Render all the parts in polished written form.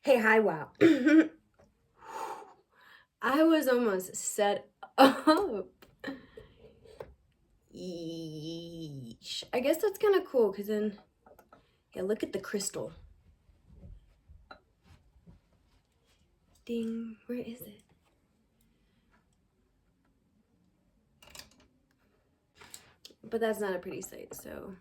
Hey, hi, wow. I was almost set up. Yeesh. I guess that's kind of cool because then, yeah, look at the crystal. Ding, where is it? But that's not a pretty sight, so.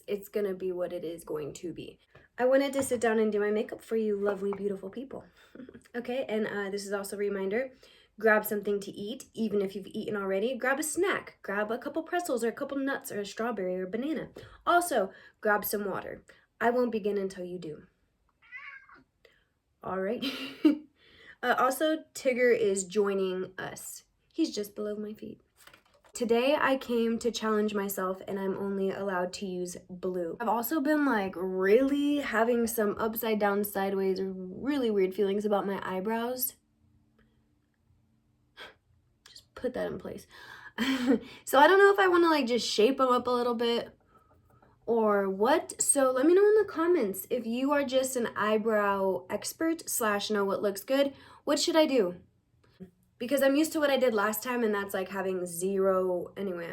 It's gonna be what it is going to be. I wanted to sit down and do my makeup for you lovely, beautiful people. Okay, and this is also a reminder, grab something to eat, even if you've eaten already. Grab a snack, grab a couple pretzels or a couple nuts or a strawberry or a banana. Also, grab some water. I won't begin until you do. All right. Also, Tigger is joining us. He's just below my feet. Today I came to challenge myself and I'm only allowed to use blue. I've also been like really having some upside down, sideways, really weird feelings about my eyebrows. Just put that in place. So I don't know if I want to like just shape them up a little bit or what. So let me know in the comments if you are just an eyebrow expert / know what looks good. What should I do? Because I'm used to what I did last time, and that's like having zero. Anyway,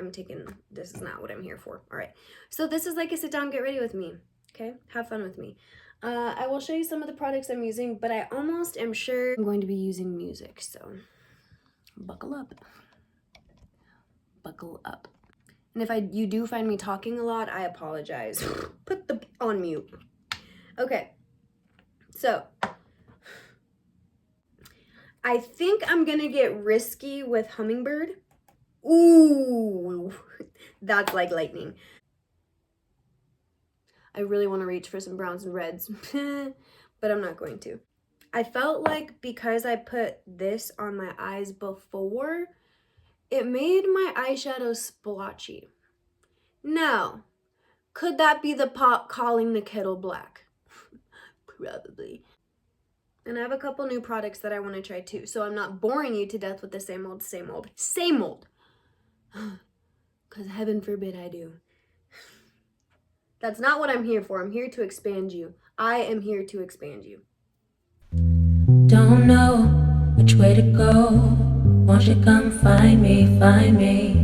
this is not what I'm here for. All right, so this is like a sit down, get ready with me. Okay, have fun with me. I will show you some of the products I'm using, but I almost am sure I'm going to be using music, so buckle up. Buckle up. And if you do find me talking a lot, I apologize. Put the on mute. Okay, so I think I'm gonna get risky with Hummingbird. Ooh, that's like lightning. I really want to reach for some browns and reds, but I'm not going to. I felt like because I put this on my eyes before, it made my eyeshadow splotchy. Now, could that be the pot calling the kettle black? Probably. And I have a couple new products that I want to try too, so I'm not boring you to death with the same old, same old, same old. Because heaven forbid I do. That's not what I'm here for. I'm here to expand you. I am here to expand you. Don't know which way to go. Won't you come find me, find me.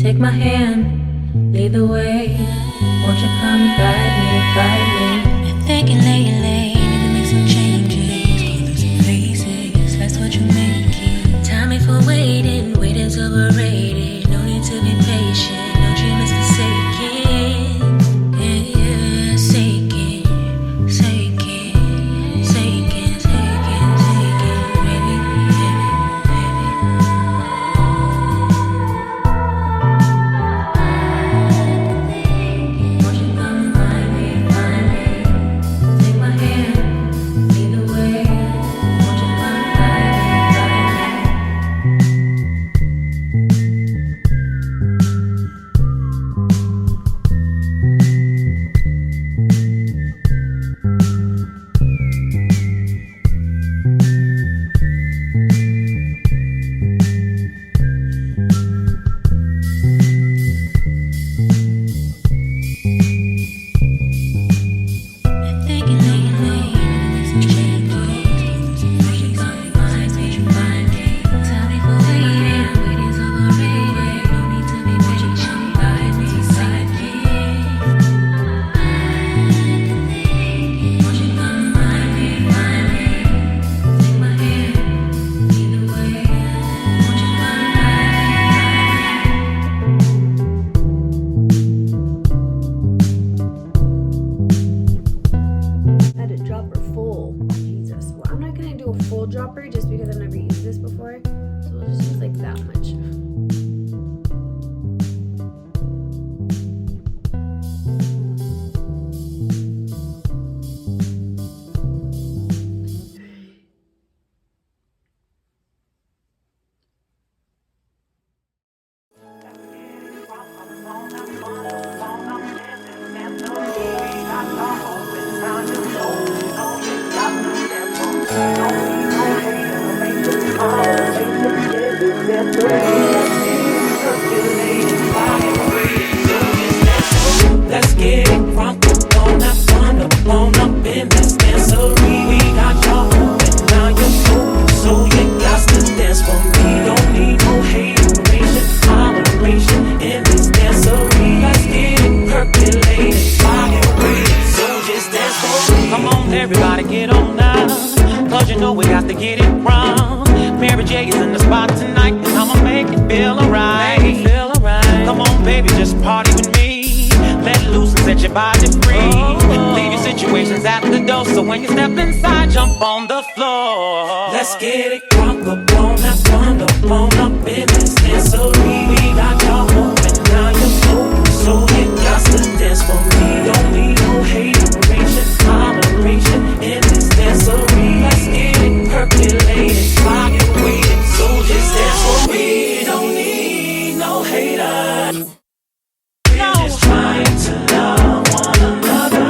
Take my hand, lead the way. Won't you come guide me, guide me. You're thinking lately, need to make some changes. Go through some phases, that's what you're making. Time me for waiting, waiting's overrated. No need to be patient, no dream is forsaken. Yeah, shaking, shaking, shaking, shaking, shaking, baby, baby. Won't you come find me, find me? Take my hand, lead the way. Won't you come guide me, guide me? Thinking lately, make some changes. Won't you come find me, find me? Tell me for waiting, waiting's overrated. No need to be patient, guide me, guide me. Won't you come find me, find me? Take my hand, lead the way. Won't you come I had a dropper full. Jesus. Well, I'm not gonna do a full dropper just because I've never used this before. So we'll just use like that much. Let's get it crunk on up in this dancery. We got y'all open, now you're open, so you got to dance for me. Don't need no hateration, toleration in this dancery. Let's get it percolated, fire waiting, so just dance for me. Come on, everybody, get on now, cause you know we got to get it wrong. Mary J is in the spot tonight, and I'ma make it feel alright. Come on, baby, just party with me. Let loose and set your body free. Leave your situations at the door, so when you step inside, jump on the floor. Let's get it crunk up on up in this dancery. We got y'all open, now you're open, so you got to dance for me. Don't need no hateration, toleration in this dancery. Let's get it percolated, fire waiting, so just dance for me. Don't need no haters. We're just trying to love one another.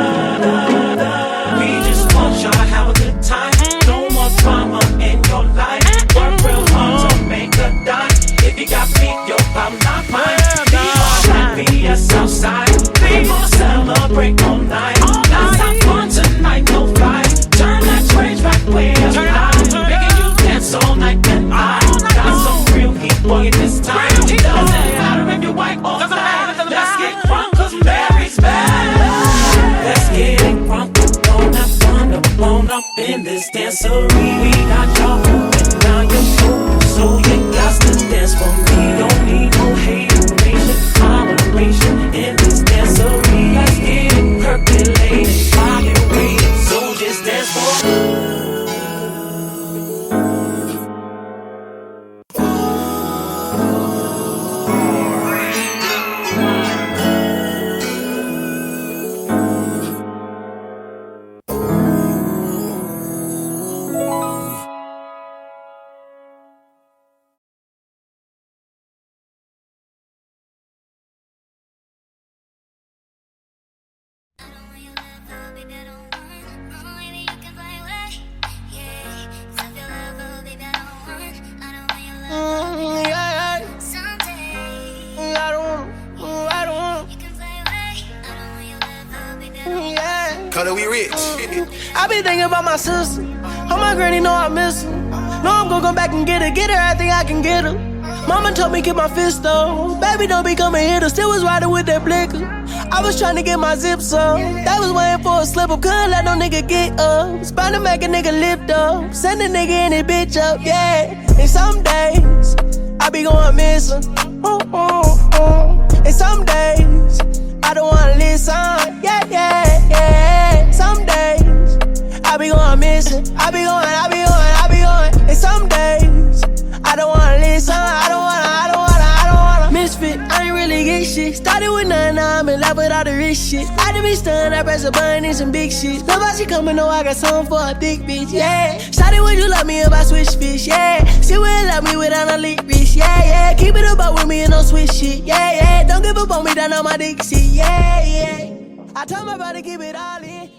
We just want y'all to have a good time. No more drama in your life. Work real hard to make a dime. If you got beef, your problem not mine. Be all right, BS outside. We gon' celebrate all night. Let's have fun tonight, no fight. Turn that train back way up high. Making you dance all night and I got some real heat for you this time. It doesn't matter if you're white or black. Let's get crunk, cause Mary's back. Let's get it crunk on up in this dancery. We got y'all open, now you're open, so you got to dance for me. Don't need no hateration, toleration in this dancery. Let's get it percolated, fire waiting, so just dance for me. We rich. I be thinking about my sister. Oh, my granny know I miss her. Know I'm gonna go back and get her. I think I can get her. Mama told me keep my fist up. Baby, don't be coming here. Still was riding with that blicker. I was trying to get my zips up. That was waiting for a slip up. Couldn't let no nigga get up. It's bound to make a nigga lift up. Send a nigga in his bitch up, yeah. And some days, I be going missing. And some days, I don't wanna listen. Yeah, yeah, yeah. Some days, I be going missing. I be going. And some days, I don't wanna listen. I don't wanna. Misfit, I ain't really get shit. Started with nothing, now I'm in love with all the rich shit. I done be stunned, I press a button in some big shit. Nobody coming, no, I got something for a thick bitch, yeah. Started would you love me if I switch fish, yeah. She will love me without a leak wrist, yeah, yeah. Keep it about with me and no switch shit, yeah, yeah. Don't give up on me, down on my dick shit, yeah, yeah. I told my brother keep it all in.